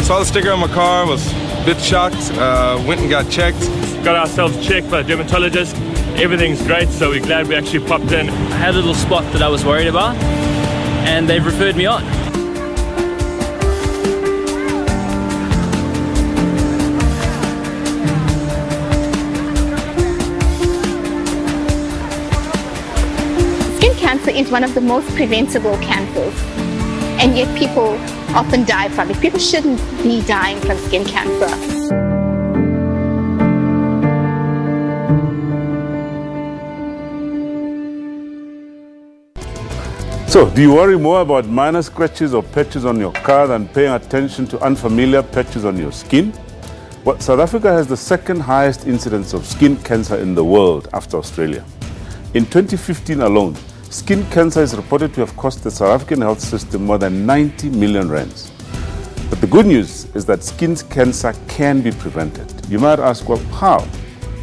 Saw the sticker on my car, was a bit shocked, went and got checked. Got ourselves checked by a dermatologist. Everything's great, so we're glad we actually popped in. I had a little spot that I was worried about, and they've referred me on. Skin cancer is one of the most preventable cancers, and yet people often die from it. People shouldn't be dying from skin cancer. So, do you worry more about minor scratches or patches on your car than paying attention to unfamiliar patches on your skin? Well, South Africa has the second highest incidence of skin cancer in the world after Australia. In 2015 alone, skin cancer is reported to have cost the South African health system more than 90 million rands. But the good news is that skin cancer can be prevented. You might ask, well, how?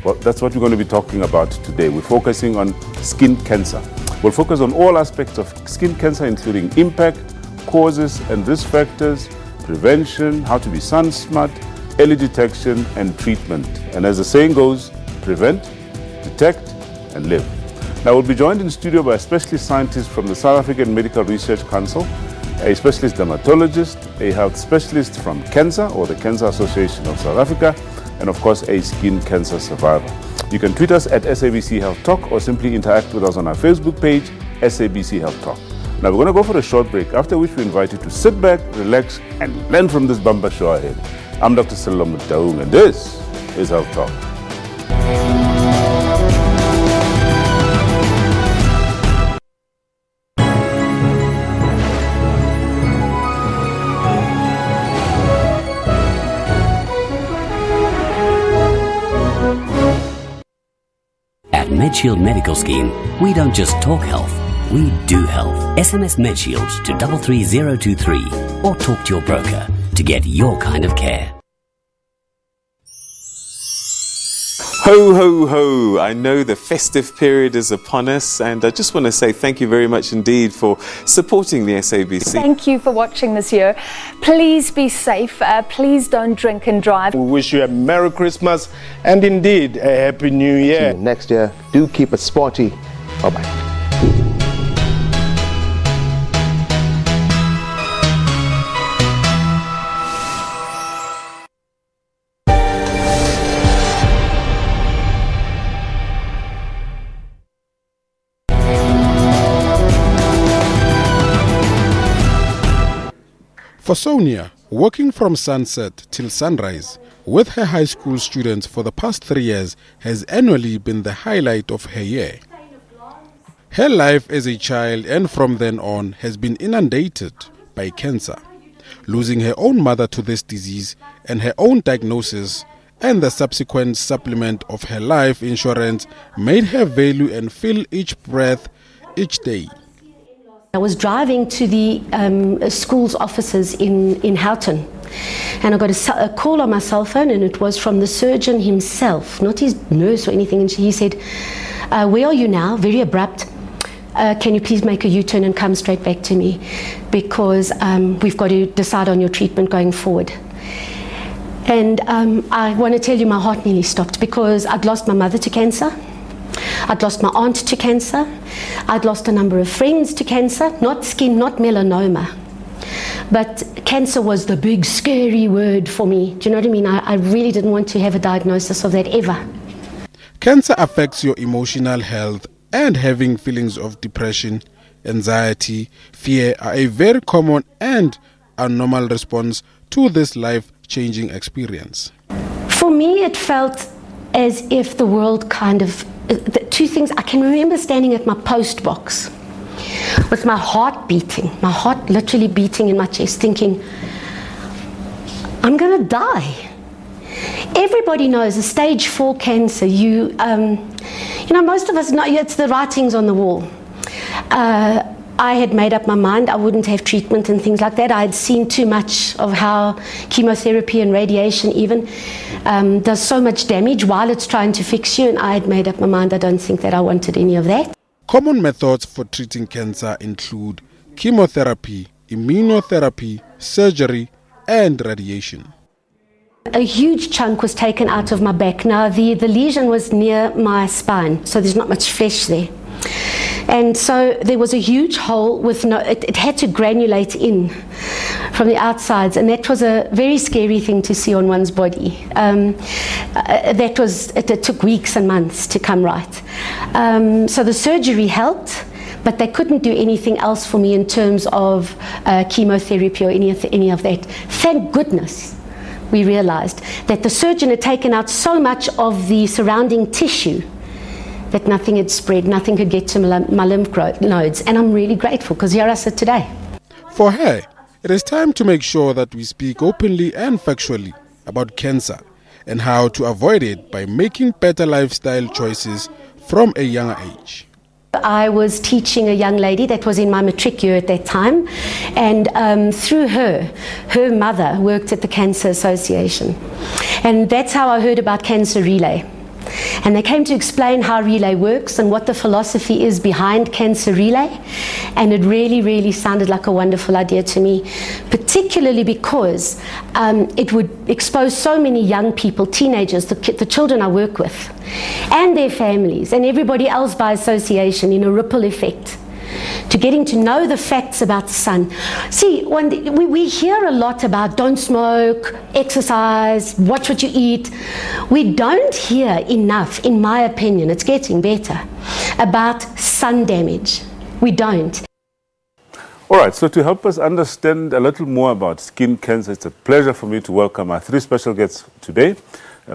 Well, that's what we're going to be talking about today. We're focusing on skin cancer. We'll focus on all aspects of skin cancer, including impact, causes and risk factors, prevention, how to be sun smart, early detection and treatment. And as the saying goes, prevent, detect and live. Now we'll be joined in studio by a specialist scientist from the South African Medical Research Council, a specialist dermatologist, a health specialist from Cancer or the Cancer Association of South Africa, and of course a skin cancer survivor. You can tweet us at SABC Health Talk or simply interact with us on our Facebook page, SABC Health Talk. Now we're going to go for a short break, after which we invite you to sit back, relax and learn from this bumper show ahead. I'm Dr. Sello Mutaung and this is Health Talk. At MedShield Medical Scheme, we don't just talk health, we do health. SMS MedShield to 33023 or talk to your broker to get your kind of care. Ho, ho, ho. I know the festive period is upon us, and I just want to say thank you very much indeed for supporting the SABC. Thank you for watching this year. Please be safe. Please don't drink and drive. We wish you a Merry Christmas and indeed a Happy New Year. Next year, do keep it sporty. Bye-bye. For Sonia, working from sunset till sunrise with her high school students for the past 3 years has annually been the highlight of her year. Her life as a child and from then on has been inundated by cancer. Losing her own mother to this disease and her own diagnosis and the subsequent supplement of her life insurance made her value and feel each breath each day. I was driving to the school's offices in Houghton, and I got a call on my cell phone, and it was from the surgeon himself, not his nurse or anything, and he said, where are you now? Very abrupt. Can you please make a U-turn and come straight back to me, because we've got to decide on your treatment going forward. And I want to tell you, my heart nearly stopped, because I'd lost my mother to cancer. I'd lost my aunt to cancer. I'd lost a number of friends to cancer, not skin, not melanoma. But cancer was the big scary word for me. Do you know what I mean? I really didn't want to have a diagnosis of that ever. Cancer affects your emotional health, and having feelings of depression, anxiety, fear are a very common and abnormal response to this life-changing experience. For me, it felt as if the world kind of, the two things, I can remember standing at my post box with my heart beating, my heart literally beating in my chest, thinking, I'm going to die. Everybody knows a stage 4 cancer, you know, most of us know, it's the writings on the wall. I had made up my mind I wouldn't have treatment and things like that. I had seen too much of how chemotherapy and radiation even does so much damage while it's trying to fix you, and I had made up my mind I don't think that I wanted any of that. Common methods for treating cancer include chemotherapy, immunotherapy, surgery, and radiation. A huge chunk was taken out of my back. Now, the lesion was near my spine, so there's not much flesh there. And so there was a huge hole with it had to granulate in from the outsides, and that was a very scary thing to see on one's body. It took weeks and months to come right. So the surgery helped, but they couldn't do anything else for me in terms of chemotherapy or any of that. Thank goodness we realized that the surgeon had taken out so much of the surrounding tissue that nothing had spread, nothing could get to my lymph nodes, and I'm really grateful because here I sit today. For her, it is time to make sure that we speak openly and factually about cancer and how to avoid it by making better lifestyle choices from a younger age. I was teaching a young lady that was in my matric year at that time, and through her mother worked at the Cancer Association, and that's how I heard about Cancer Relay. And they came to explain how Relay works and what the philosophy is behind Cancer Relay, and it really, really sounded like a wonderful idea to me, particularly because it would expose so many young people, teenagers, the children I work with, and their families, and everybody else by association in a ripple effect, to getting to know the facts about the sun. See, we hear a lot about don't smoke, exercise, watch what you eat. We don't hear enough, in my opinion, it's getting better, about sun damage. We don't. All right, so to help us understand a little more about skin cancer, it's a pleasure for me to welcome our three special guests today.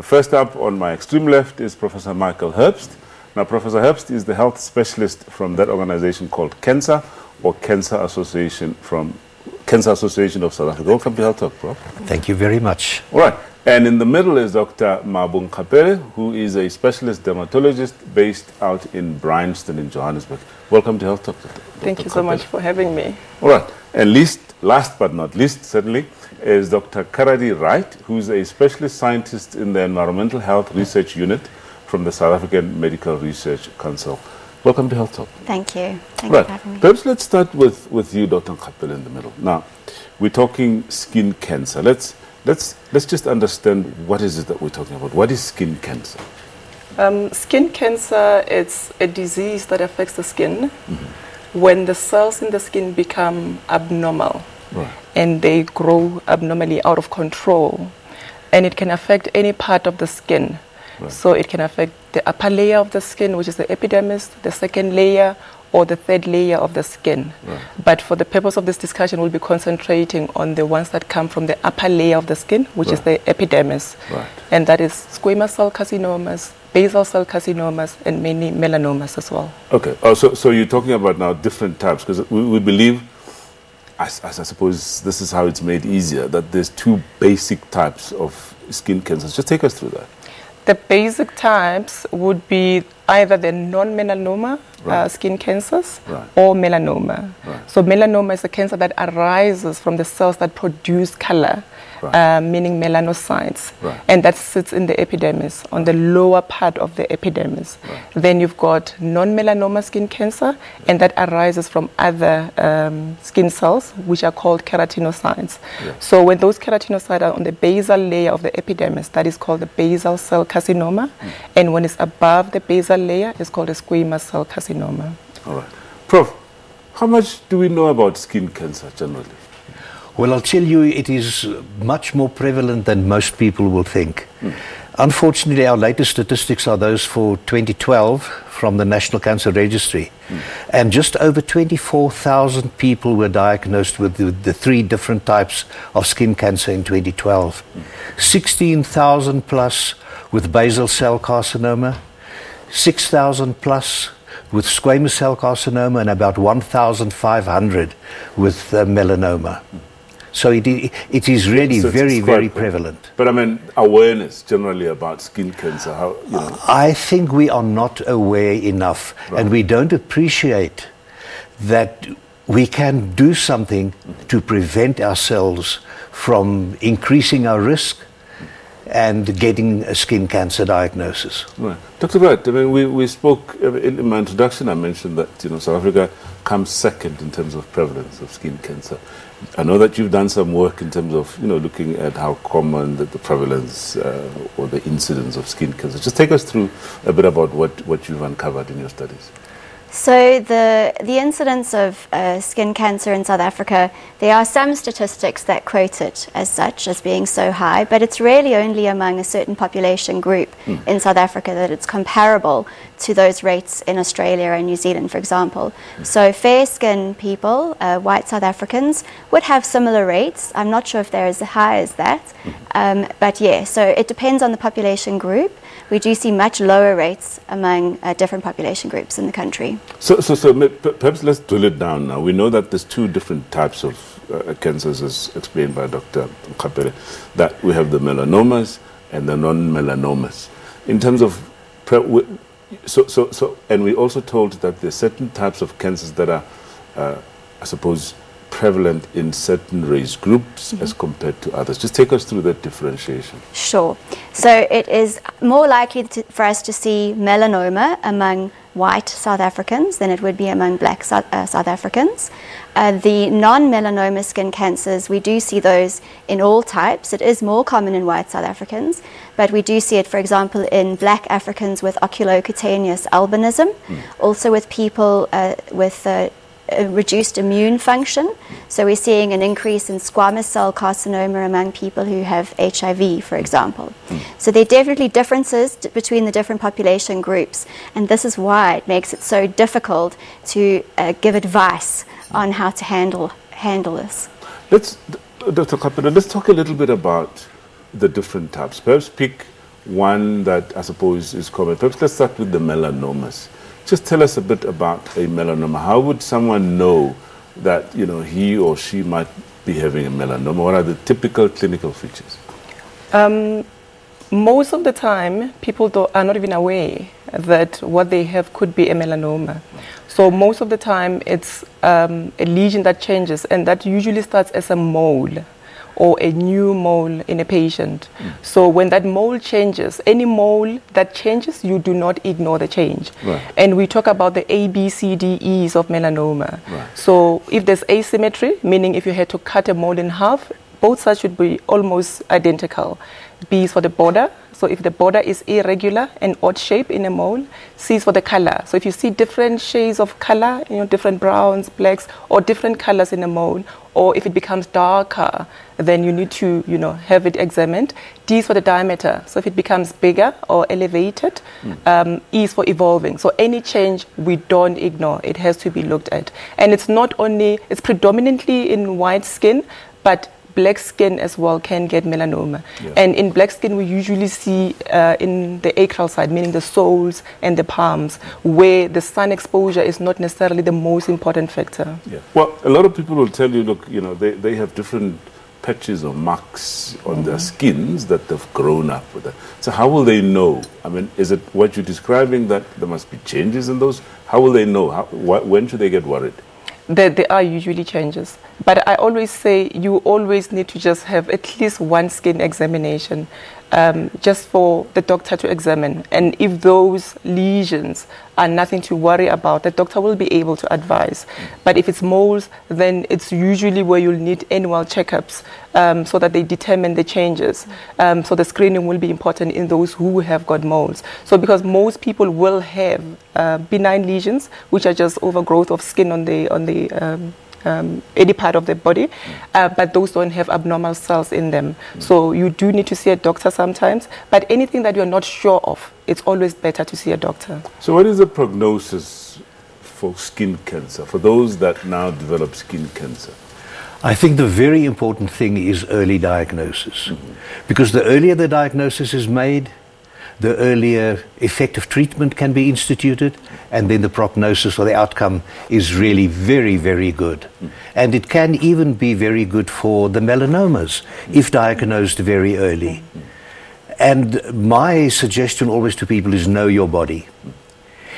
First up on my extreme left is Professor Michael Herbst. Now, Professor Herbst is the health specialist from that organization called CANCER, or Cancer Association of South Africa. Welcome to Health Talk, Prof. Thank you very much. All right. And in the middle is Dr. Mabung Kapere, who is a specialist dermatologist based out in Bryanston in Johannesburg. Welcome to Health Talk, Dr. Thank you so much for having me. All right. And last but not least, certainly, is Dr. Karadi Wright, who is a specialist scientist in the Environmental Health Research Unit from the South African Medical Research Council. Welcome to Health Talk. Thank you. Thank you for having me. Perhaps let's start with you, Dr. Kapel, in the middle. Now, we're talking skin cancer. Let's just understand what is it that we're talking about. What is skin cancer? Skin cancer, it's a disease that affects the skin when the cells in the skin become abnormal, and they grow abnormally out of control, and it can affect any part of the skin. So it can affect the upper layer of the skin, which is the epidermis, the second layer, or the third layer of the skin. But for the purpose of this discussion, we'll be concentrating on the ones that come from the upper layer of the skin, which is the epidermis. And that is squamous cell carcinomas, basal cell carcinomas, and many melanomas as well. Okay, so you're talking about now different types, because we believe, as I suppose this is how it's made easier, that there's two basic types of skin cancers. Just take us through that. The basic types would be either the non-melanoma skin cancers or melanoma. So melanoma is a cancer that arises from the cells that produce color, meaning melanocytes, and that sits in the epidermis, on the lower part of the epidermis. Then you've got non-melanoma skin cancer, and that arises from other skin cells, which are called keratinocytes. So when those keratinocytes are on the basal layer of the epidermis, that is called the basal cell carcinoma, and when it's above the basal layer, it's called a squamous cell carcinoma. All right. Prof, how much do we know about skin cancer generally? Well, I'll tell you, it is much more prevalent than most people will think. Unfortunately, our latest statistics are those for 2012 from the National Cancer Registry. And just over 24,000 people were diagnosed with the three different types of skin cancer in 2012. 16,000 plus with basal cell carcinoma, 6,000 plus with squamous cell carcinoma, and about 1,500 with melanoma. So it is really very prevalent. But I mean, awareness generally about skin cancer, how, you know? I think we are not aware enough, and we don't appreciate that we can do something to prevent ourselves from increasing our risk and getting a skin cancer diagnosis. Right. Dr. Wright, I mean, we spoke, in my introduction I mentioned that, South Africa comes second in terms of prevalence of skin cancer. I know that you've done some work in terms of, looking at how common the prevalence or the incidence of skin cancer. Just take us through a bit about what you've uncovered in your studies. So the incidence of skin cancer in South Africa, there are some statistics that quote it as such, as being so high, but it's really only among a certain population group in South Africa that it's comparable to those rates in Australia and New Zealand, for example. So fair-skinned people, white South Africans, would have similar rates. I'm not sure if they're as high as that, but yeah, so it depends on the population group. We do see much lower rates among different population groups in the country. So perhaps let's drill it down now. We know that there's two different types of cancers, as explained by Dr. Kapere, that we have the melanomas and the non-melanomas. In terms of, and we also told that there are certain types of cancers that are, I suppose, prevalent in certain race groups as compared to others. Just take us through that differentiation. Sure. So it is more likely for us to see melanoma among white South Africans than it would be among black South Africans. The non-melanoma skin cancers, we do see those in all types. It is more common in white South Africans, but we do see it, for example, in black Africans with oculocutaneous albinism, also with people with reduced immune function. So we're seeing an increase in squamous cell carcinoma among people who have HIV, for example. So there are definitely differences between the different population groups, and this is why it makes it so difficult to give advice on how to handle this. Dr. Kapere, let's talk a little bit about the different types. Perhaps pick one that I suppose is common. Perhaps let's start with the melanomas. Just tell us a bit about a melanoma. How would someone know that he or she might be having a melanoma? What are the typical clinical features? Most of the time, people are not even aware that what they have could be a melanoma. So most of the time, it's a lesion that changes, and that usually starts as a mole or a new mole in a patient. So when that mole changes, any mole that changes, you do not ignore the change. Right. And we talk about the A, B, C, D, E's of melanoma. Right. So if there's asymmetry, meaning if you had to cut a mole in half, both sides should be almost identical. B is for the border. So if the border is irregular and odd shape in a mole, C is for the color. So if you see different shades of color, different browns, blacks, or different colors in a mole, or if it becomes darker, then you need to, have it examined. D is for the diameter. So if it becomes bigger or elevated, E is for evolving. So any change we don't ignore. It has to be looked at. And it's predominantly in white skin, but black skin as well can get melanoma. Yeah. And in black skin, we usually see in the acral side, meaning the soles and the palms, where the sun exposure is not necessarily the most important factor. Yeah. Well, a lot of people will tell you, look, they have different patches or marks on their skins that they've grown up with. So how will they know? I mean, is it what you're describing that there must be changes in those? How will they know? When should they get worried? There are usually changes. But I always say you always need to just have at least one skin examination just for the doctor to examine. And if those lesions are nothing to worry about, the doctor will be able to advise. But if it's moles, then it's usually where you'll need annual checkups so that they determine the changes. So the screening will be important in those who have got moles. So because most people will have benign lesions, which are just overgrowth of skin on the any part of the body, but those don't have abnormal cells in them. So you do need to see a doctor sometimes, but anything that you're not sure of, it's always better to see a doctor. So what is the prognosis for skin cancer, for those that now develop skin cancer? I think the very important thing is early diagnosis. Because the earlier the diagnosis is made, the earlier effective treatment can be instituted, and then the prognosis or the outcome is really very, very good. And it can even be very good for the melanomas if diagnosed very early. And my suggestion always to people is know your body.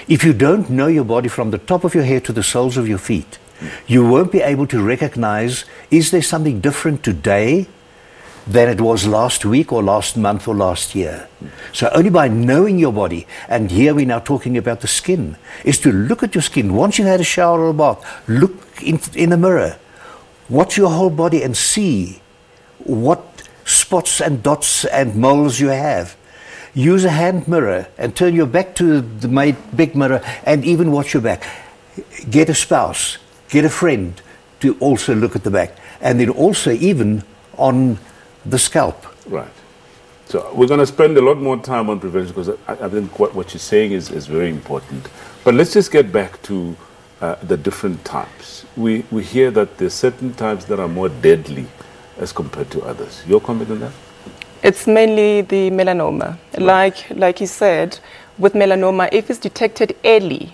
If you don't know your body from the top of your head to the soles of your feet, you won't be able to recognize, is there something different today than it was last week or last month or last year. So only by knowing your body, and here we're now talking about the skin, is to look at your skin. Once you've had a shower or a bath, look in a mirror. watch your whole body and see what spots and dots and moles you have. Use a hand mirror and turn your back to the big mirror and even watch your back. Get a spouse, get a friend to also look at the back. And then also even on the scalp. Right. So we're going to spend a lot more time on prevention because I think what you're saying is very important. But let's just get back to the different types. We hear that there's certain types that are more deadly as compared to others. Your comment on that? It's mainly the melanoma. Right. Like you said, with melanoma, if it's detected early,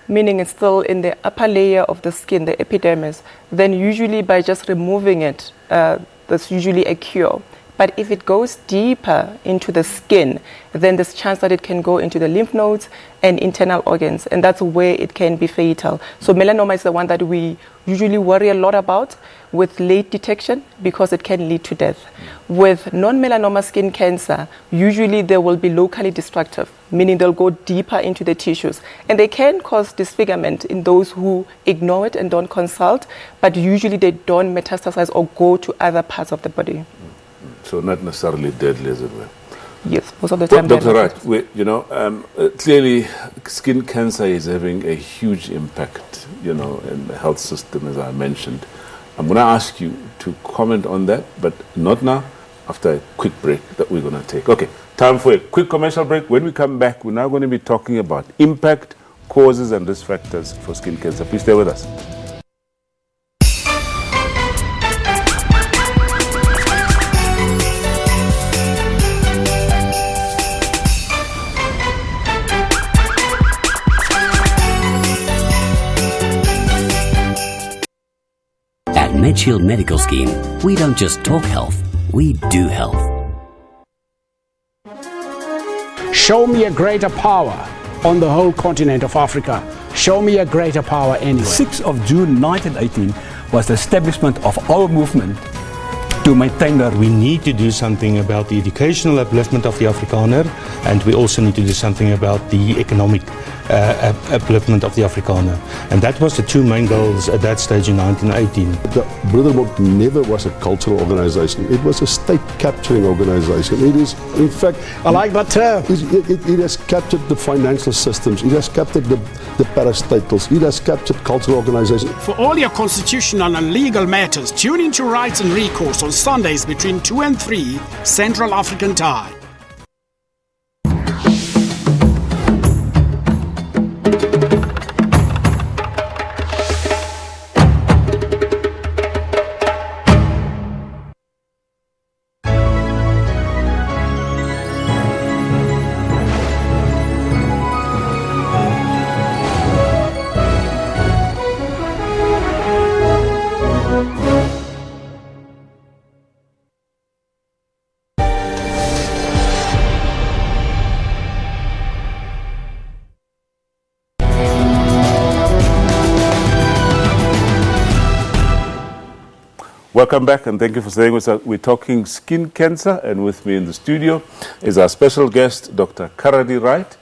meaning it's still in the upper layer of the skin, the epidermis, then usually by just removing it, that's usually a cure. But if it goes deeper into the skin, then there's a chance that it can go into the lymph nodes and internal organs, and that's where it can be fatal. So melanoma is the one that we usually worry a lot about with late detection because it can lead to death. With non-melanoma skin cancer, usually they will be locally destructive, meaning they'll go deeper into the tissues. And they can cause disfigurement in those who ignore it and don't consult, but usually they don't metastasize or go to other parts of the body. So not necessarily deadly, as it were. Yes, most of the time. Dr. Wright, clearly skin cancer is having a huge impact, in the health system, as I mentioned. I'm going to ask you to comment on that, but not now, after a quick break that we're going to take. Okay, time for a quick commercial break. When we come back, we're now going to be talking about impact, causes, and risk factors for skin cancer. Please stay with us. At MedShield Medical Scheme, we don't just talk health, we do health. Show me a greater power on the whole continent of Africa. Show me a greater power anywhere. 6th of June 1918 was the establishment of our movement to maintain that. We need to do something about the educational upliftment of the Afrikaner, and we also need to do something about the economic upliftment of the Afrikaner. And that was the two main goals at that stage in 1918. The Brotherhood never was a cultural organization. It was a state-capturing organization. It is, in fact... I like that term. It has captured the financial systems. It has captured the parastatals. It has captured cultural organizations. For all your constitutional and legal matters, tune into Rights and Recourse on Sundays between 2 and 3 Central African Time. Welcome back, and thank you for staying with us. We're talking skin cancer, and with me in the studio is our special guest, Dr. Karadi Wright,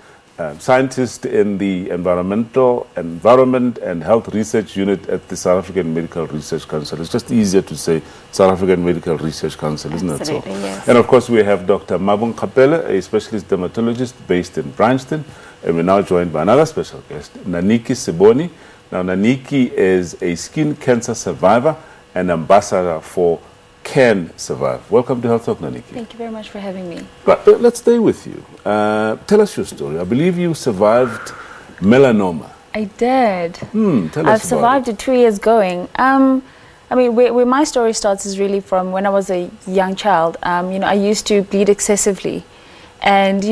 scientist in the Environment and Health Research Unit at the South African Medical Research Council. It's just easier to say South African Medical Research Council, isn't it? Absolutely, yes. And of course, we have Dr. Mabung Kapela, a specialist dermatologist based in Bryanston, and we're now joined by another special guest, Naniki Seboni. Now, Naniki is a skin cancer survivor and ambassador for Can Survive. Welcome to Health Talk, Naniki. Thank you very much for having me. But let's stay with you. Tell us your story. I believe you survived melanoma. I did. Tell us I've survived it 2 years going. I mean, where my story starts is really from when I was a young child. I used to bleed excessively. And,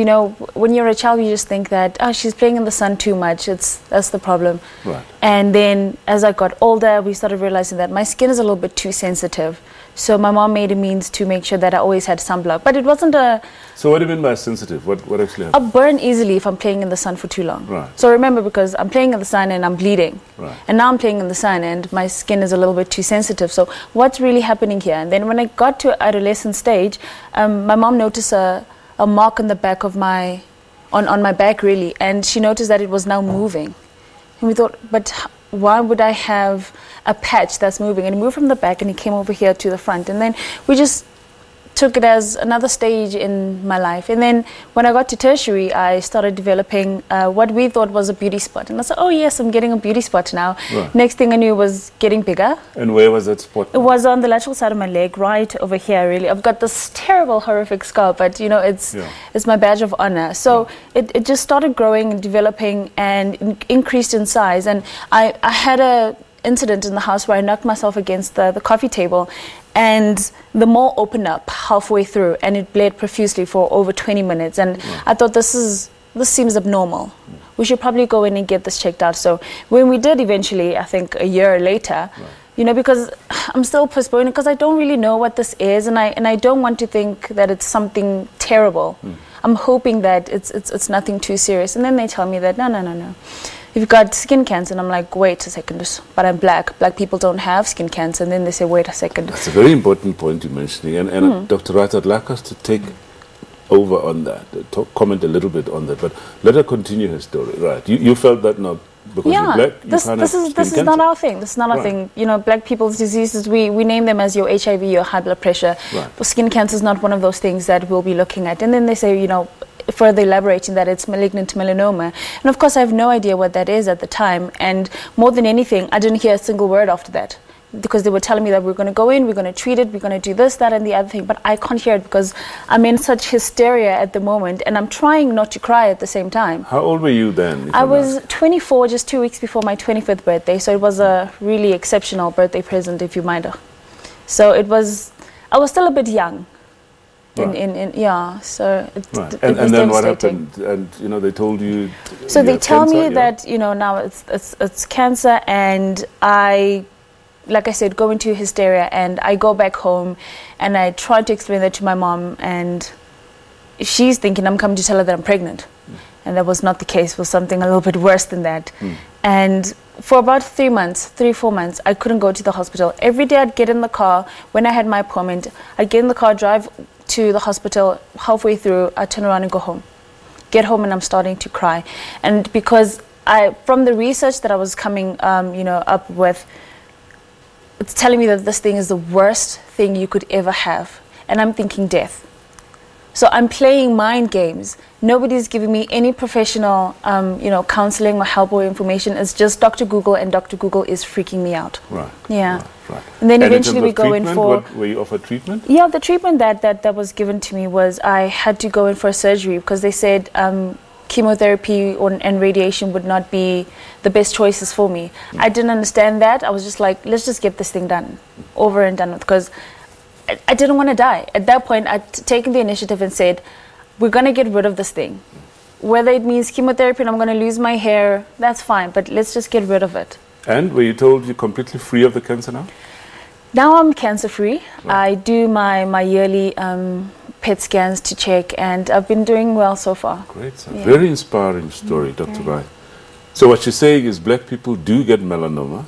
when you're a child, you just think that, oh, she's playing in the sun too much. That's the problem. Right. And then as I got older, we started realizing that my skin is a little bit too sensitive. So my mom made a means to make sure that I always had sunblock. But it wasn't a... So what do you mean by sensitive? What actually happens? I burn easily if I'm playing in the sun for too long. Right. So remember, because I'm playing in the sun and I'm bleeding. Right. And now I'm playing in the sun and my skin is a little bit too sensitive. So what's really happening here? And then when I got to adolescent stage, my mom noticed a mark on the back of on my back, really, and she noticed that it was now moving. And we thought, but why would I have a patch that's moving? And it moved from the back and it came over here to the front. And then we just took it as another stage in my life. And then when I got to tertiary, I started developing what we thought was a beauty spot. And I said, oh yes, I'm getting a beauty spot now. Right. Next thing I knew, it was getting bigger. And where was that spot? It was on the lateral side of my leg, right over here, really. I've got this terrible, horrific scar, but you know, it's my badge of honor. So it just started growing and developing and increased in size. And I had a incident in the house where I knocked myself against the coffee table, and the mole opened up halfway through and it bled profusely for over 20 minutes. And I thought, this seems abnormal. We should probably go in and get this checked out. So when we did eventually, I think a year later, you know, because I'm still postponing because I don't really know what this is, and I don't want to think that it's something terrible. I'm hoping that it's nothing too serious. And then they tell me that no. You've got skin cancer. And I'm like, wait a second, but I'm black. Black people don't have skin cancer. And then they say, wait a second. That's a very important point you're mentioning. And Dr. Wright, I'd like us to take over on that, comment a little bit on that. But let her continue her story. Right. You felt that now because you're black, this is not our thing. This is not our thing. You know, black people's diseases, we name them as your HIV, your high blood pressure. Right. But skin cancer is not one of those things that we'll be looking at. And then they say, you know, further elaborating that it's malignant melanoma. And of course I have no idea what that is at the time, and more than anything I didn't hear a single word after that, because they were telling me that we're going to go in, we're going to treat it, we're going to do this, that and the other thing, but I can't hear it because I'm in such hysteria at the moment and I'm trying not to cry at the same time. How old were you then? I was 24, just 2 weeks before my 25th birthday, so it was a really exceptional birthday present, if you mind. So I was still a bit young. Right. So it and then what happened? And you know, they told you. So they tell me that, you know, now it's cancer, and like I said, go into hysteria, and I go back home, and I try to explain that to my mom, and she's thinking I'm coming to tell her that I'm pregnant, and that was not the case. It was something a little bit worse than that, and. For about 3 months, 3-4 months, I couldn't go to the hospital. Every day I'd get in the car, when I had my appointment, I'd get in the car, drive to the hospital, halfway through, I'd turn around and go home. Get home and I'm starting to cry. And because from the research that I was coming you know, up with, it's telling me that this thing is the worst thing you could ever have. And I'm thinking death. So I'm playing mind games. Nobody's giving me any professional, you know, counseling or help or information. It's just Dr. Google, and Dr. Google is freaking me out. Right. Yeah. Right. And then eventually we go in for. Were you offered treatment? Yeah, the treatment that was given to me was I had to go in for a surgery because they said chemotherapy and radiation would not be the best choices for me. I didn't understand that. I was just like, let's just get this thing done, over and done with, because I didn't want to die. At that point, I'd taken the initiative and said, we're going to get rid of this thing. Whether it means chemotherapy and I'm going to lose my hair, that's fine, but let's just get rid of it. And were you told you're completely free of the cancer now? Now I'm cancer-free. Right. I do my yearly PET scans to check, and I've been doing well so far. Great. So very inspiring story, Dr. Wright. So what you're saying is black people do get melanoma,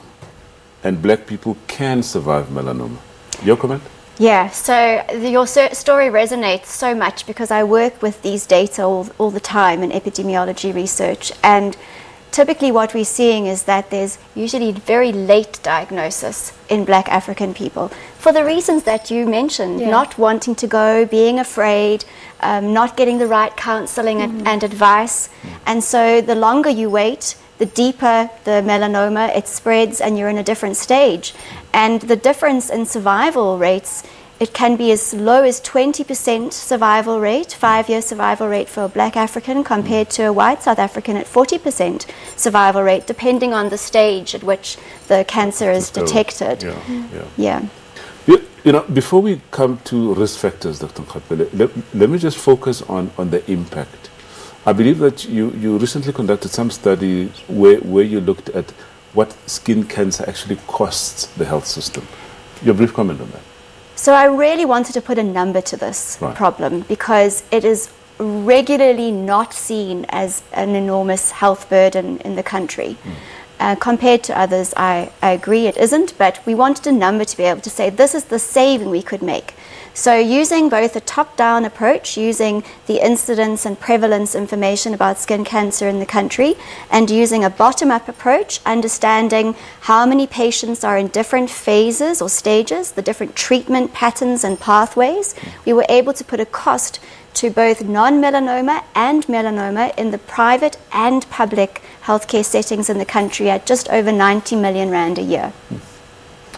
and black people can survive melanoma. Your comment? Yeah, so your story resonates so much because I work with these data all the time in epidemiology research, and typically what we're seeing is that there's usually very late diagnosis in black African people for the reasons that you mentioned, not wanting to go, being afraid, not getting the right counseling and advice. And so the longer you wait, the deeper the melanoma, it spreads and you're in a different stage. And the difference in survival rates, it can be as low as 20% survival rate, 5-year survival rate for a black African compared to a white South African at 40% survival rate, depending on the stage at which the cancer is detected. You know, before we come to risk factors, Dr. Nkgaphela, let me just focus on the impact. I believe that you recently conducted some studies where you looked at what skin cancer actually costs the health system. Your brief comment on that. So I really wanted to put a number to this problem because it is regularly not seen as an enormous health burden in the country. Compared to others, I agree it isn't, but we wanted a number to be able to say this is the saving we could make. So using both a top-down approach, using the incidence and prevalence information about skin cancer in the country, and using a bottom-up approach, understanding how many patients are in different phases or stages, the different treatment patterns and pathways, we were able to put a cost to both non-melanoma and melanoma in the private and public healthcare settings in the country at just over 90 million rand a year.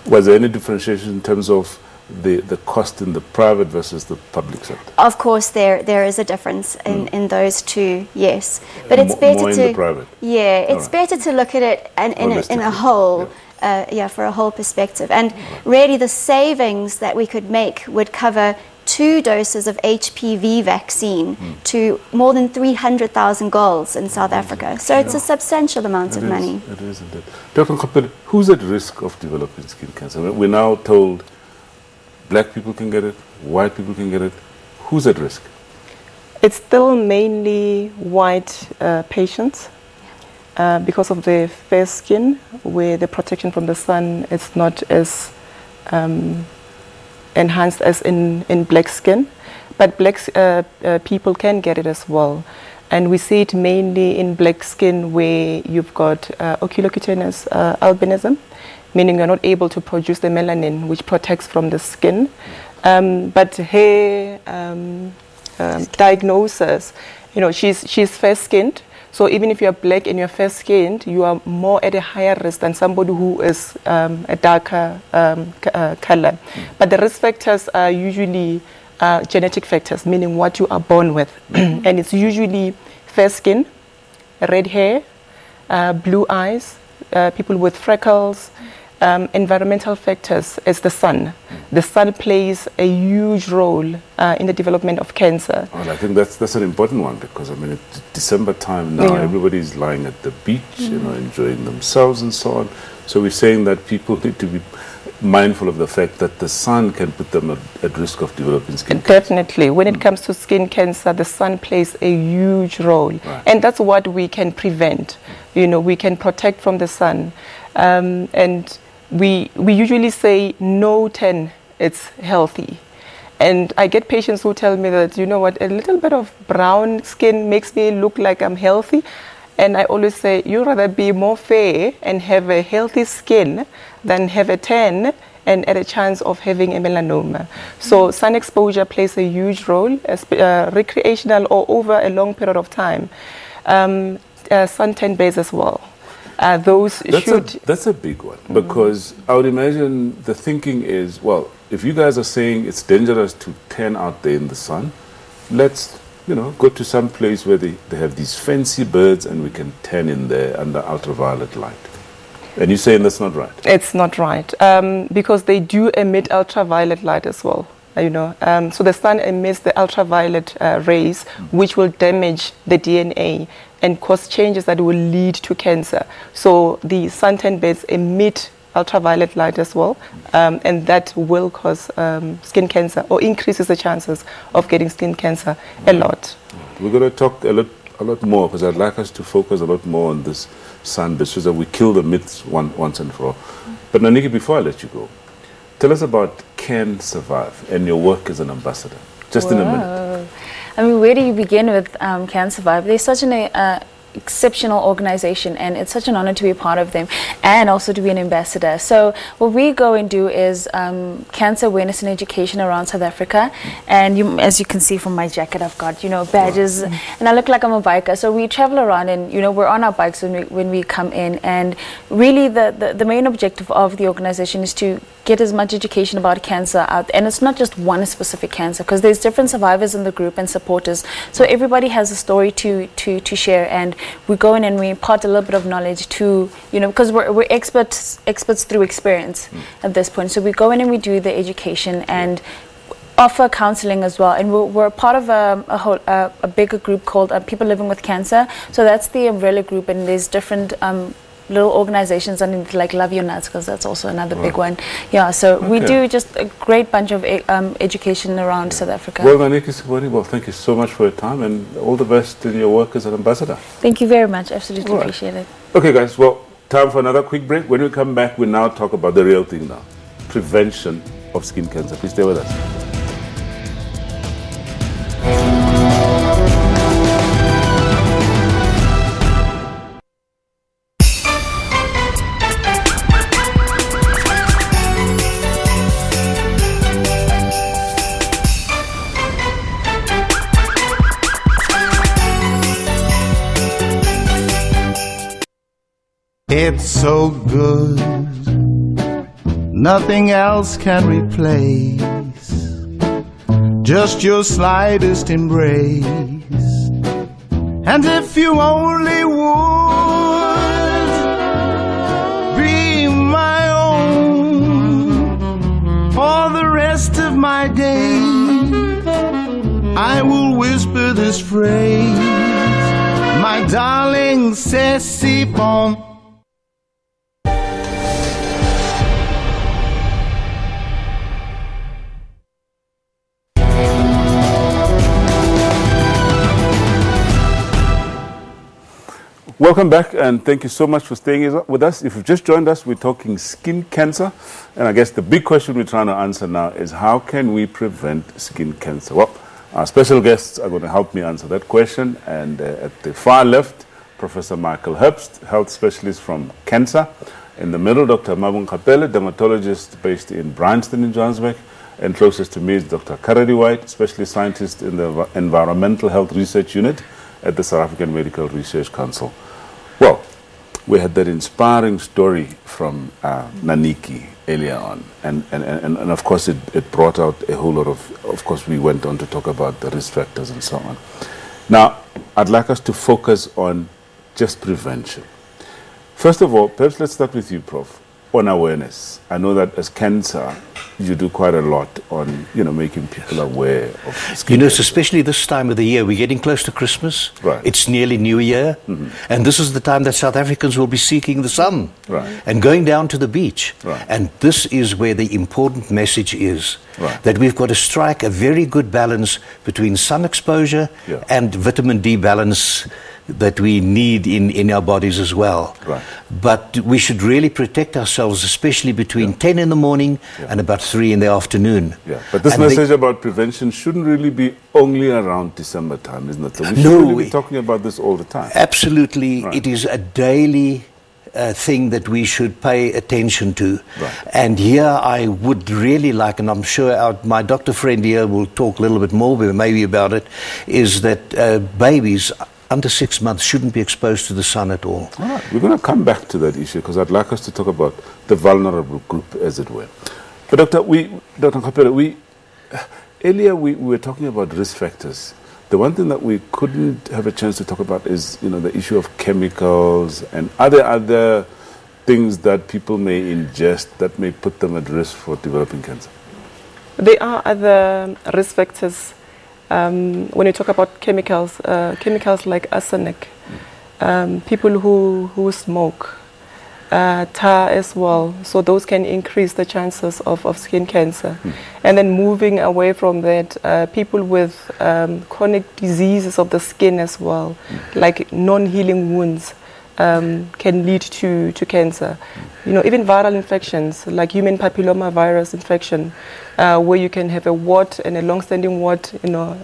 Was there any differentiation in terms of the cost in the private versus the public sector? Of course, there is a difference in those two, yes. But it's better more to in the private. Yeah, it's better to look at it in a whole. For a whole perspective. And really the savings that we could make would cover 2 doses of HPV vaccine to more than 300,000 girls in South Africa. So it's a substantial amount of money. It is indeed. Dr. Nkopeli, who's at risk of developing skin cancer? We're now told black people can get it, white people can get it. Who's at risk? It's still mainly white patients. Because of the fair skin, where the protection from the sun is not as enhanced as in black skin, but black people can get it as well. And we see it mainly in black skin where you've got oculocutaneous albinism, meaning you're not able to produce the melanin which protects from the skin. But her diagnosis, she's fair-skinned. So even if you're black and you're fair-skinned, you are more at a higher risk than somebody who is a darker color. But the risk factors are usually genetic factors, meaning what you are born with. And it's usually fair skin, red hair, blue eyes, people with freckles. Environmental factors is the sun. The sun plays a huge role in the development of cancer. Well, I think that's an important one because, I mean, it's December time now, everybody's lying at the beach, enjoying themselves and so on. So we're saying that people need to be mindful of the fact that the sun can put them at risk of developing skin cancer. Definitely. When it comes to skin cancer, the sun plays a huge role. Right. And that's what we can prevent. We can protect from the sun. And we usually say no 10, it's healthy. And I get patients who tell me that, a little bit of brown skin makes me look like I'm healthy. And I always say, you'd rather be more fair and have a healthy skin than have a tan and at a chance of having a melanoma. So sun exposure plays a huge role, recreational or over a long period of time. Suntan baths as well. That's a big one, because I would imagine the thinking is, well, if you guys are saying it's dangerous to tan out there in the sun, let's go to some place where they have these fancy birds and we can tan in there under ultraviolet light. And you're saying that's not right? It's not right, because they do emit ultraviolet light as well. So the sun emits the ultraviolet rays, which will damage the DNA and cause changes that will lead to cancer. So the suntan beds emit ultraviolet light as well, and that will cause skin cancer or increases the chances of getting skin cancer a lot. We're going to talk a lot more, because I'd like us to focus a lot more on this sun so that we kill the myths once and for all. But Naniki, before I let you go, tell us about Can Survive and your work as an ambassador, just in a minute. I mean, where do you begin with Can Survive? They're such an exceptional organization, and it's such an honor to be a part of them and also to be an ambassador. So what we go and do is cancer awareness and education around South Africa. And as you can see from my jacket, I've got badges, and I look like I'm a biker. So we travel around, and we're on our bikes when we come in. And really the main objective of the organization is to get as much education about cancer out. And it's not just one specific cancer, because there's different survivors in the group and supporters. So everybody has a story to share, and we go in and we impart a little bit of knowledge to, because we're experts through experience at this point. So we go in and we do the education and offer counseling as well. And we're part of a bigger group called People Living with Cancer. So that's the umbrella group, and there's different little organizations underneath, like Love Your Nuts, because that's also another big one. Yeah, so we do just a great bunch of education around South Africa. Well, Naniki, thank you so much for your time, and all the best in your work as an ambassador. Thank you very much. Absolutely appreciate it. Okay, guys, well, time for another quick break. When we come back, we now talk about the real thing now, prevention of skin cancer. Please stay with us. It's so good, nothing else can replace just your slightest embrace. And if you only would be my own for the rest of my days, I will whisper this phrase, my darling, c'est si bon. Welcome back, and thank you so much for staying with us. If you've just joined us, we're talking skin cancer, and I guess the big question we're trying to answer now is how can we prevent skin cancer? Well, our special guests are going to help me answer that question, and at the far left, Professor Michael Herbst, health specialist from Cancer. In the middle, Dr. Mabung Kapele, dermatologist based in Bryanston in Johannesburg, and closest to me is Dr. Karadi White, specialist scientist in the Environmental Health Research Unit at the South African Medical Research Council. Well, we had that inspiring story from Naniki earlier on, and of course it brought out a whole lot of course we went on to talk about the risk factors and so on. Now, I'd like us to focus on just prevention. First of all, perhaps let's start with you, Prof, on awareness. I know that as Cancer, you do quite a lot on, making people aware of skin cancer. Especially this time of the year, we're getting close to Christmas. Right. It's nearly New Year. And this is the time that South Africans will be seeking the sun. Right. And going down to the beach. Right. And this is where the important message is. Right. That we've got to strike a very good balance between sun exposure and vitamin D balance that we need in our bodies as well. Right. But we should really protect ourselves, especially between 10 in the morning and about 3 in the afternoon. Yeah. But this message about prevention shouldn't really be only around December time, isn't it? So we should really be talking about this all the time. Absolutely. Right. It is a daily thing that we should pay attention to. Right. And here I would really like, and I'm sure my doctor friend here will talk a little bit more maybe about it, is that babies under 6 months shouldn't be exposed to the sun at all. All right. We're going to come back to that issue because I'd like us to talk about the vulnerable group, as it were. But Dr. Kapele, earlier we were talking about risk factors. The one thing that we couldn't have a chance to talk about is, the issue of chemicals and other things that people may ingest that may put them at risk for developing cancer. There are other risk factors. When you talk about chemicals, chemicals like arsenic, people who smoke, tar as well, so those can increase the chances of skin cancer. And then moving away from that, people with chronic diseases of the skin as well, like non-healing wounds, can lead to cancer. Even viral infections like human papillomavirus infection, where you can have a wart and a long-standing wart,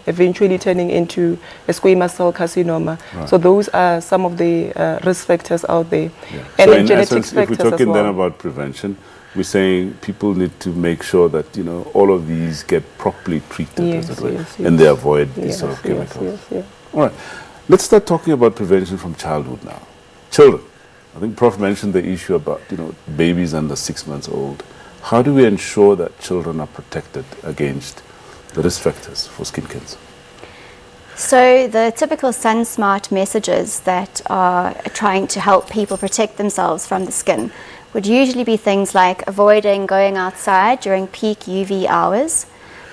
eventually turning into a squamous cell carcinoma. Right. So those are some of the risk factors out there. Yeah. And so in genetics essence, if we're factors talking as well. then about prevention, we're saying people need to make sure that all of these get properly treated, Yes, as it were, yes, and they avoid these Yes, sort of yes, chemicals. yes. All right, let's start talking about prevention from childhood now. Children, I think Prof mentioned the issue about babies under 6 months old. How do we ensure that children are protected against the risk factors for skin cancer? So the typical sun-smart messages that are trying to help people protect themselves from the skin would usually be things like avoiding going outside during peak UV hours,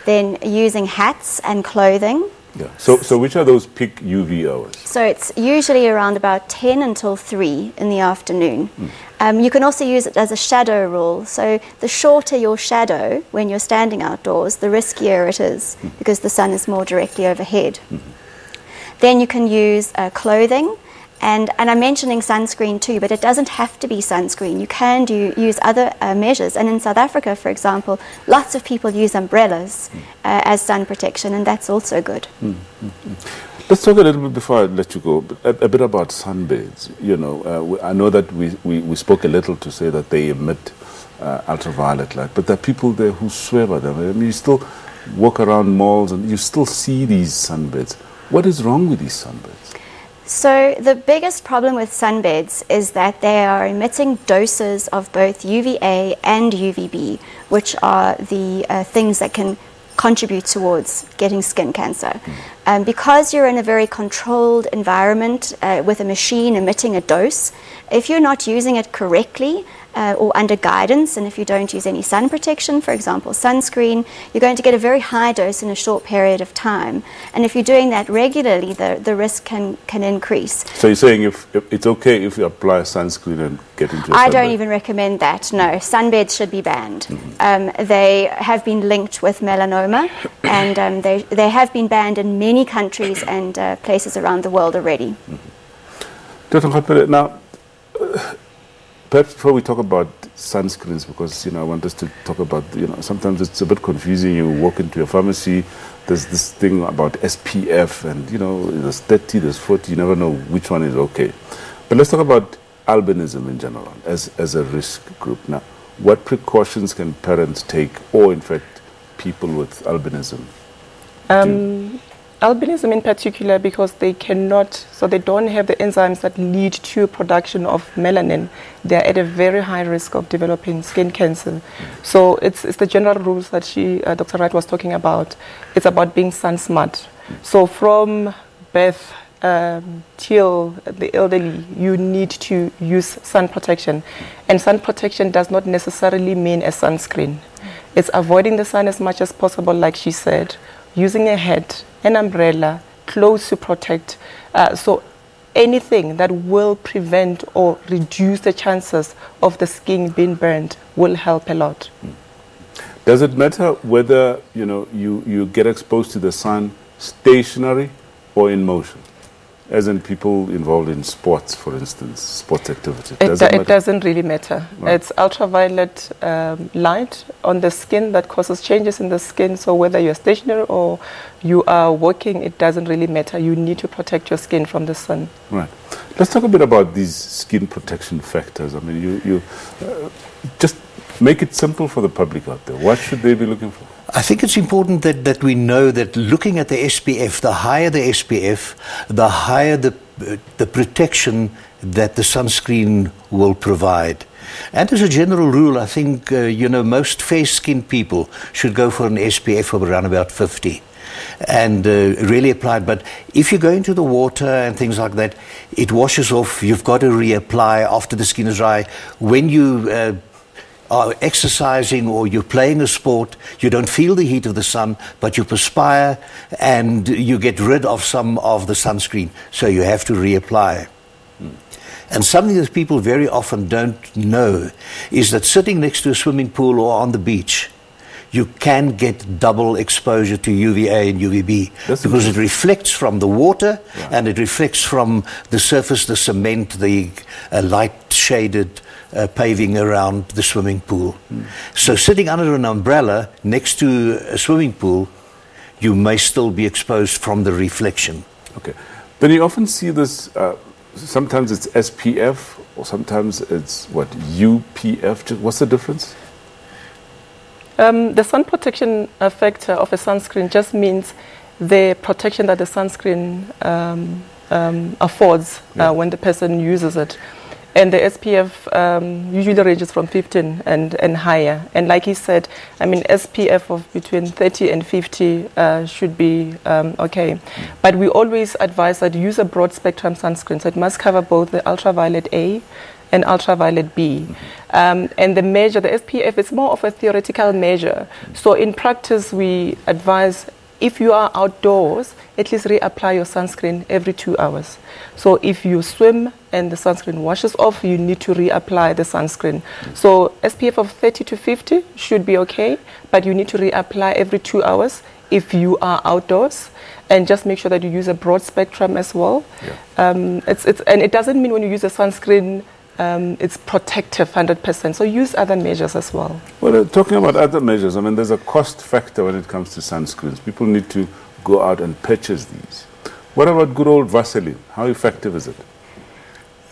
then using hats and clothing. Yeah. So which are those peak UV hours? So it's usually around about 10 until 3 in the afternoon. You can also use it as a shadow rule. So the shorter your shadow when you're standing outdoors, the riskier it is because the sun is more directly overhead. Then you can use clothing. And I'm mentioning sunscreen too, but it doesn't have to be sunscreen. You can use other measures. And in South Africa, for example, lots of people use umbrellas as sun protection, and that's also good. Let's talk a little bit, before I let you go, a bit about sunbathes. I know that we spoke a little to say that they emit ultraviolet light, but there are people there who swear by them. I mean, you still walk around malls and you still see these sunbaths. What is wrong with these sunbaths? So the biggest problem with sunbeds is that they are emitting doses of both UVA and UVB, which are the things that can contribute towards getting skin cancer. Because you're in a very controlled environment with a machine emitting a dose, if you're not using it correctly or under guidance, and if you don't use any sun protection, for example sunscreen, you're going to get a very high dose in a short period of time. And if you're doing that regularly, the risk can increase. So you're saying if it's okay if you apply sunscreen and get into a I sunbed? don't even recommend that, no. Sunbeds should be banned. They have been linked with melanoma, and they have been banned in many countries and places around the world already. Dr. Khapere, now, perhaps before we talk about sunscreens, because I want us to talk about, sometimes it's a bit confusing. You walk into your pharmacy, there's this thing about SPF, and there's 30, there's 40, you never know which one is okay. But let's talk about albinism in general as a risk group. Now, what precautions can parents take, or in fact people with albinism? Albinism in particular, because they don't have the enzymes that lead to production of melanin, they're at a very high risk of developing skin cancer. So it's the general rules that Dr. Wright was talking about. It's about being sun smart. So from birth till the elderly, you need to use sun protection. And sun protection does not necessarily mean a sunscreen. It's avoiding the sun as much as possible, like she said, using a hat, an umbrella, clothes to protect. So anything that will prevent or reduce the chances of the skin being burned will help a lot. Does it matter whether you get exposed to the sun stationary or in motion? As in people involved in sports, for instance, sports activity. It doesn't really matter. Right. It's ultraviolet light on the skin that causes changes in the skin. So whether you're stationary or you are walking, it doesn't really matter. You need to protect your skin from the sun. Right. Let's talk a bit about these skin protection factors. I mean, you just make it simple for the public out there. What should they be looking for? I think it's important that we know that looking at the SPF, the higher the SPF, the higher the protection that the sunscreen will provide. And as a general rule, I think, most fair-skinned people should go for an SPF of around about 50 and really apply it. But if you go into the water and things like that, it washes off. You've got to reapply after the skin is dry. When you are exercising or you're playing a sport, you don't feel the heat of the sun, but you perspire and you get rid of some of the sunscreen, so you have to reapply. And something that people very often don't know is that sitting next to a swimming pool or on the beach, you can get double exposure to UVA and UVB because it reflects from the water and it reflects from the surface, the cement, the light-shaded paving around the swimming pool. So sitting under an umbrella next to a swimming pool, you may still be exposed from the reflection. Okay. Then you often see this, sometimes it's SPF or sometimes it's UPF. What's the difference? The sun protection factor of a sunscreen just means the protection that the sunscreen affords when the person uses it. And the SPF usually ranges from 15 and higher. And like he said, I mean, SPF of between 30 and 50 should be okay. But we always advise that use a broad spectrum sunscreen. So it must cover both the ultraviolet A and ultraviolet B. And the measure, the SPF, is more of a theoretical measure. So in practice, we advise if you are outdoors, at least reapply your sunscreen every 2 hours. So if you swim and the sunscreen washes off, you need to reapply the sunscreen. So SPF of 30 to 50 should be okay, but you need to reapply every 2 hours if you are outdoors. And just make sure that you use a broad spectrum as well. And it doesn't mean when you use a sunscreen, it's protective 100%. So use other measures as well. Well, talking about other measures, I mean, there's a cost factor when it comes to sunscreens. People need to go out and purchase these. What about good old Vaseline? How effective is it?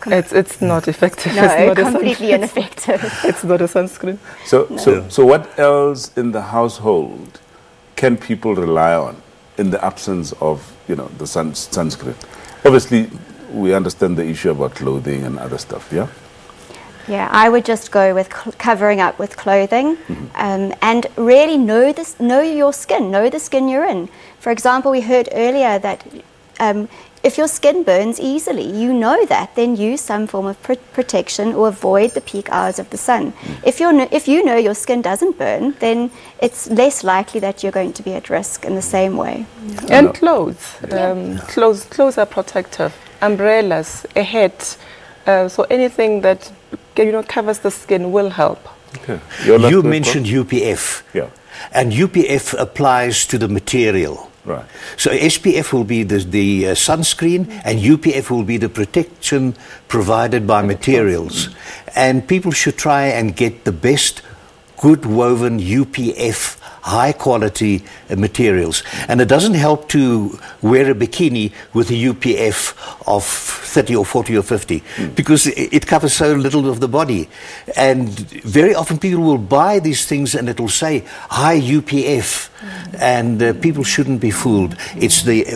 It's not effective. No, it's not completely ineffective. It's not a sunscreen. So what else in the household can people rely on in the absence of, the sunscreen? Obviously, we understand the issue about clothing and other stuff, yeah? Yeah, I would just go with covering up with clothing, and really know your skin, know the skin you're in. For example, we heard earlier that if your skin burns easily, you know that, then use some form of protection or avoid the peak hours of the sun. If you know your skin doesn't burn, then it's less likely that you're going to be at risk in the same way. And clothes. Clothes are protective. Umbrellas, a hat, so anything that covers the skin will help. Okay. You mentioned UPF. Yeah. And UPF applies to the material. Right. So SPF will be the sunscreen, and UPF will be the protection provided by materials. And people should try and get the best good woven UPF high quality materials. And it doesn't help to wear a bikini with a UPF of 30 or 40 or 50 because it covers so little of the body. And very often people will buy these things and it will say high UPF, and people shouldn't be fooled. It's the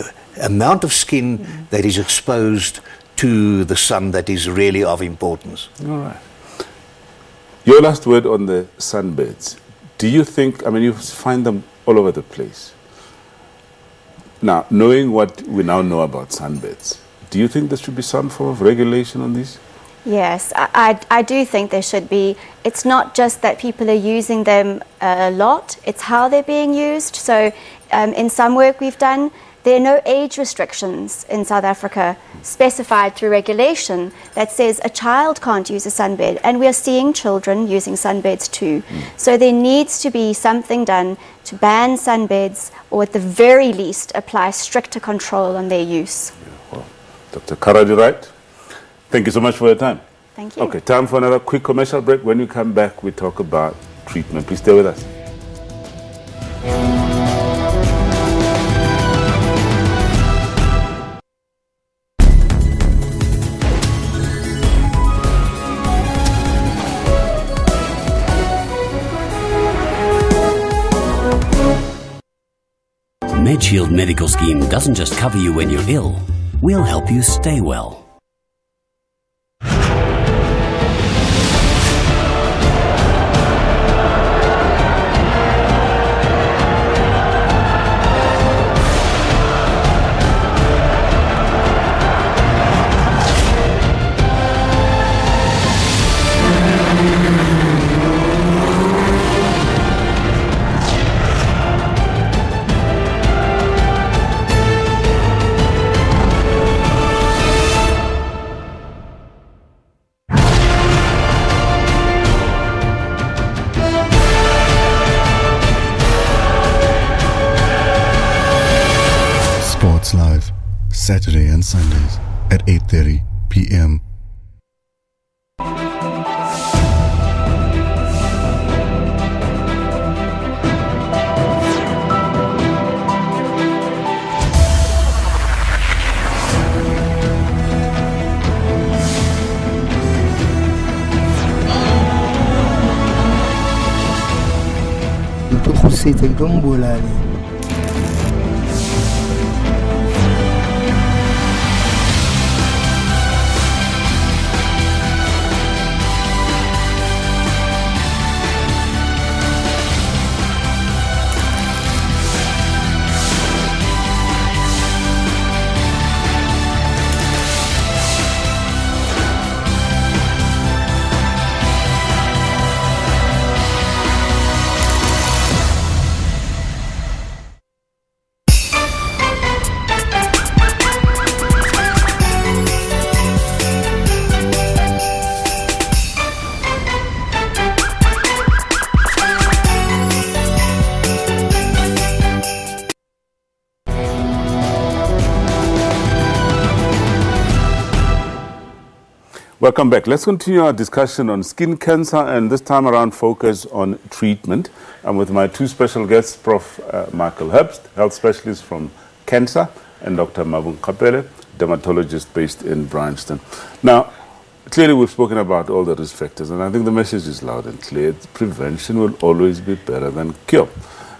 amount of skin that is exposed to the sun that is really of importance. All right. Your last word on the sunbeds. Do you think, I mean, you find them all over the place. Now, knowing what we now know about sunbeds, do you think there should be some form of regulation on these? Yes, I do think there should be. It's not just that people are using them a lot, it's how they're being used. So in some work we've done, there are no age restrictions in South Africa specified through regulation that says a child can't use a sunbed, and we are seeing children using sunbeds too. So there needs to be something done to ban sunbeds, or at the very least apply stricter control on their use. Well, Dr. Karadi, right? Thank you so much for your time. Thank you. Okay, time for another quick commercial break. When you come back, we talk about treatment. Please stay with us. MedShield Medical Scheme doesn't just cover you when you're ill, we'll help you stay well. Live, Saturday and Sundays at 8:30 p.m. Welcome back. Let's continue our discussion on skin cancer, and this time around focus on treatment. I'm with my two special guests, Prof. Michael Herbst, health specialist from Cancer, and Dr. Mavun Kapele, dermatologist based in Bryanston. Now, clearly we've spoken about all the risk factors, and I think the message is loud and clear. Prevention will always be better than cure.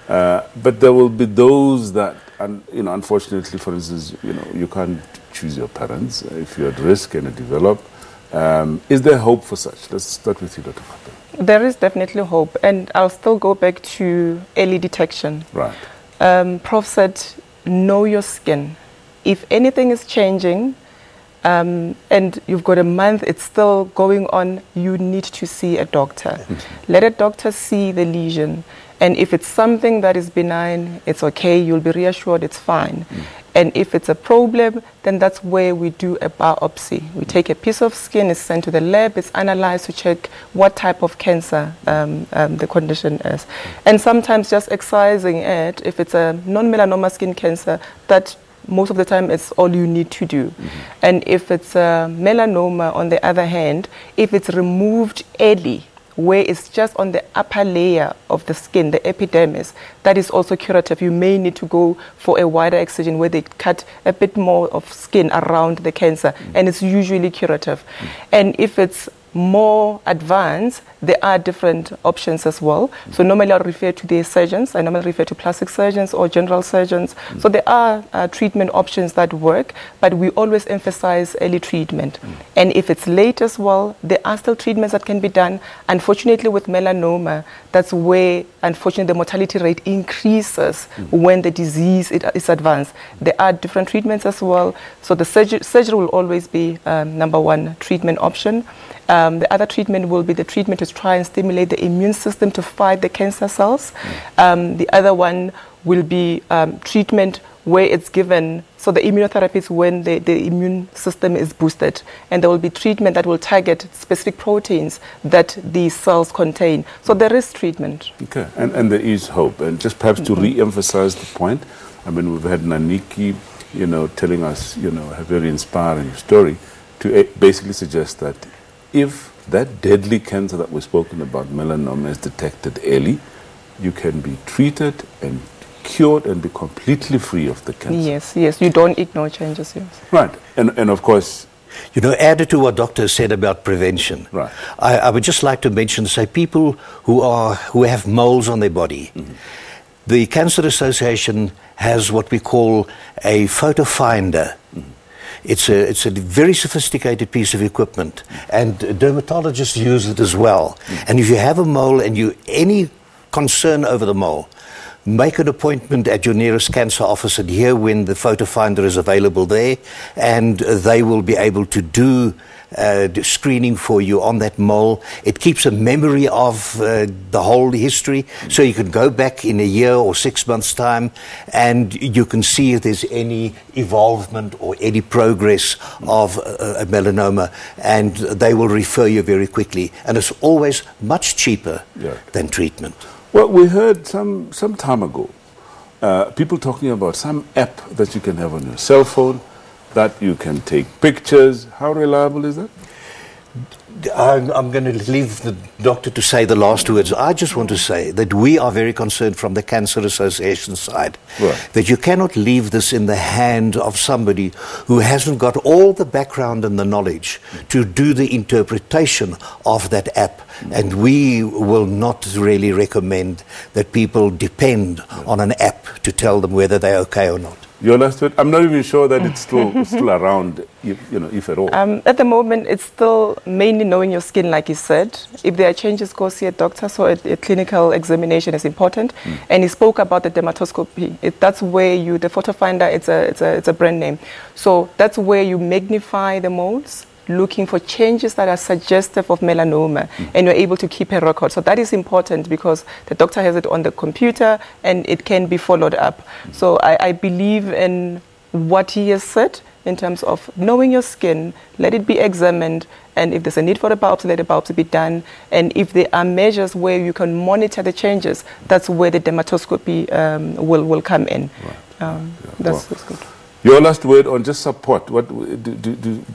But there will be those that and unfortunately, for instance, you can't choose your parents if you're at risk and you develop. Is there hope for such? Let's start with you, Dr. Papa. There is definitely hope, and I'll still go back to early detection. Right. Prof said, know your skin. If anything is changing, and you've got a month, it's still going on, you need to see a doctor. Let a doctor see the lesion. And if it's something that is benign, it's okay, you'll be reassured it's fine. And if it's a problem, then that's where we do a biopsy. We take a piece of skin, it's sent to the lab, it's analyzed to check what type of cancer the condition is. And sometimes just excising it, if it's a non-melanoma skin cancer, that most of the time it's all you need to do. And if it's a melanoma, on the other hand, if it's removed early, where it's just on the upper layer of the skin, the epidermis, that is also curative. You may need to go for a wider excision where they cut a bit more of skin around the cancer, and it's usually curative. And if it's more advanced, there are different options as well. So normally I'll refer to the surgeons. I normally refer to plastic surgeons or general surgeons. So there are treatment options that work, but we always emphasize early treatment. And if it's late as well, there are still treatments that can be done. Unfortunately, with melanoma, that's where, unfortunately, the mortality rate increases when the disease is advanced. There are different treatments as well. So the surgery will always be number one treatment option. The other treatment will be the treatment to try and stimulate the immune system to fight the cancer cells. The other one will be treatment where it's given, so the immunotherapy is when the immune system is boosted, and there will be treatment that will target specific proteins that these cells contain. So there is treatment. Okay, and there is hope. And just perhaps to re-emphasize the point, I mean, we've had Naniki, telling us, a very inspiring story to basically suggest that if that deadly cancer that we've spoken about, melanoma, is detected early, you can be treated and cured and be completely free of the cancer. Yes, you don't ignore changes, yes. Right, and of course... added to what Doctor said about prevention, right. I would just like to mention, say, people who have moles on their body. The Cancer Association has what we call a photo finder. It's a very sophisticated piece of equipment, and dermatologists use it as well. And if you have a mole and any concern over the mole, make an appointment at your nearest cancer office and hear when the photo finder is available there, and they will be able to do screening for you on that mole. It keeps a memory of the whole history, so you can go back in a year or 6 months' time and you can see if there's any evolvement or any progress of a melanoma, and they will refer you very quickly. And it's always much cheaper than treatment. Well, we heard some time ago people talking about some app that you can have on your cell phone that you can take pictures. How reliable is that? I'm going to leave the doctor to say the last words. I just want to say that we are very concerned from the Cancer Association side that you cannot leave this in the hand of somebody who hasn't got all the background and the knowledge to do the interpretation of that app. And we will not really recommend that people depend on an app to tell them whether they're okay or not. Your last word? I'm not even sure that it's still around, if at all. At the moment, it's still mainly knowing your skin, like you said. If there are changes, go see a doctor. So a clinical examination is important. And he spoke about the dermatoscopy. That's where the photo finder, it's a brand name. So that's where you magnify the moles, looking for changes that are suggestive of melanoma, and you're able to keep a record. So that is important because the doctor has it on the computer and it can be followed up. So I believe in what he has said in terms of knowing your skin, let it be examined, and if there's a need for a biopsy, let the biopsy be done. And if there are measures where you can monitor the changes, that's where the dermatoscopy will come in. That's good. Your last word on just support. What do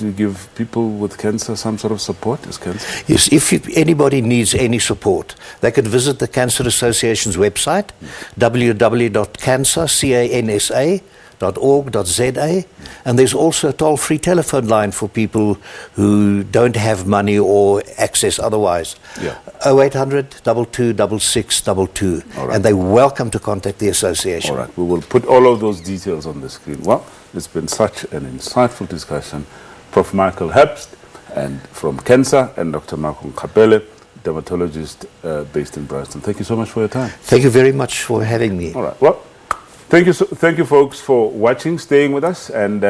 you give people with cancer some sort of support? Is cancer? Yes, if anybody needs any support, they could visit the Cancer Association's website, www.cancer.co.za. cancer.org.za, and there's also a toll-free telephone line for people who don't have money or access otherwise. Yeah. 0800 22 6622, and they're welcome to contact the association. All right, we will put all of those details on the screen. Well, it's been such an insightful discussion. Prof. Michael Herbst and from Cancer, and Dr. Malcolm Kapele, dermatologist based in Brighton. Thank you so much for your time. Thank you very much for having me. All right. Well, thank you, folks, for watching, staying with us, and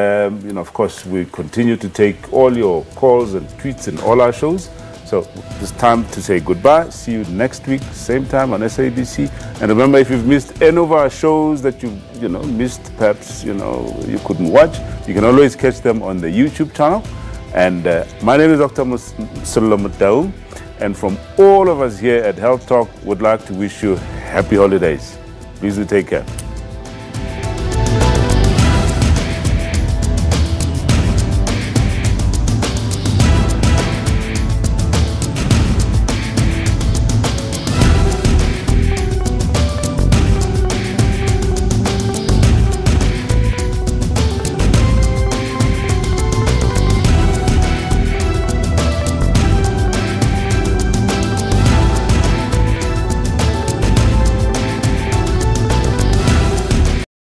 you know, of course, we continue to take all your calls and tweets in all our shows. So it's time to say goodbye. See you next week, same time on SABC. And remember, if you've missed any of our shows that you missed, perhaps you couldn't watch, you can always catch them on the YouTube channel. And my name is Dr. Musulamatau, and from all of us here at Health Talk, would like to wish you happy holidays. Please do take care.